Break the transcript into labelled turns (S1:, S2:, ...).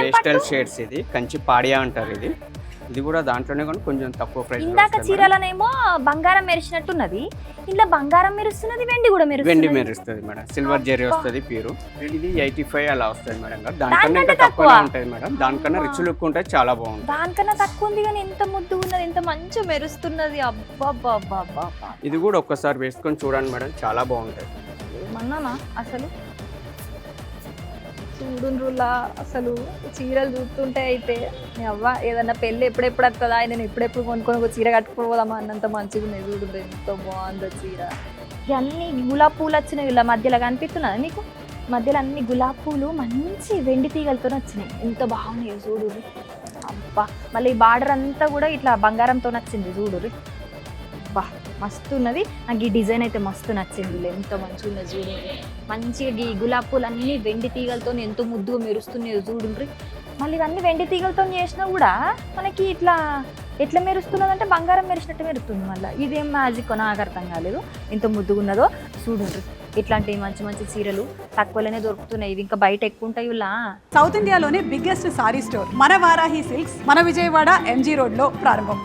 S1: Pastel shades, ఇది కంచి పాడియా అంటారు. ఇది కూడా దాంట్లోనే కానీ కొంచెం తక్కువ ప్రైస్.
S2: ఇందాక చీరలనేమో బంగారం మెరిసినట్టున్నది, ఇలా బంగారం మెరుస్తున్నది, వెండి కూడా
S1: వెండి మెరుస్తుంది మేడం. సిల్వర్ జెరీ వస్తుంది ప్యూర్. ఇది 85 అలా వస్తుంది మేడం. దానికన్నా ఇంకా తక్కువ ఉంటుంది మేడం. దానికన్నా రిచ్ లుక్ ఉంటుంది, చాలా బాగుంటుంది.
S2: దానికన్నా తక్కువ ఉంది కానీ ఎంత ముద్దుగా ఉన్నది, ఎంత మంచిగా మెరుస్తున్నది. అబ్బా
S1: ఇది కూడా ఒక్కసారి వేసుకొని చూడండి మేడం, చాలా బాగుంటుంది.
S2: ఏమన్నానా అసలు చూడుండ్రులా, అసలు చీరలు చూస్తుంటే అయితే అవ్వ ఏదన్నా పెళ్ళి ఎప్పుడెప్పుడు వస్తుందా, ఆయన ఎప్పుడెప్పుడు కొనుక్కొని ఒక చీర కట్టుకోదామా అన్నంత మంచిగా ఉన్నాయి. చూడు ఎంత బాగుందో చీర. ఇవన్నీ గులాబీ పూలు వచ్చినాయి, ఇలా మధ్యలో కనిపిస్తున్నది మీకు, మధ్యలో అన్ని గులాబీ పూలు మంచి వెండి తీగలతో వచ్చినాయి, ఎంత బాగున్నాయి చూడు. అబ్బా మళ్ళీ ఈ బార్డర్ అంతా కూడా ఇట్లా బంగారంతో నచ్చింది చూడు. బా మస్తు ఉన్నది. నాకు ఈ డిజైన్ అయితే మస్తు నచ్చింది, ఎంత మంచిగా ఉన్నది చూడు. మంచిగా ఈ గులాబీ పూలు అన్నీ వెండి తీగలతో ఎంతో ముద్దుగా మెరుస్తున్నాయి చూడుండ్రి. మళ్ళీ ఇవన్నీ వెండి తీగలతో చేసినా కూడా మనకి ఇట్లా ఎట్లా మెరుస్తున్నది అంటే బంగారం మెరిసినట్టు మెరుస్తుంది. మళ్ళీ ఇదేం మ్యాజిక్ నాకు అర్థం కాలేదు, ఎంత ముద్దుగా ఉన్నదో చూడుండ్రి. ఇట్లాంటి మంచి మంచి చీరలు తక్కువలోనే దొరుకుతున్నాయి, ఇవి ఇంకా బయట ఎక్కువ ఉంటాయి. ఇలా
S3: సౌత్ ఇండియాలోనే బిగ్గెస్ట్ సారీ స్టోర్ మన వారాహి సిల్క్స్ మన విజయవాడ MG రోడ్ లో ప్రారంభం.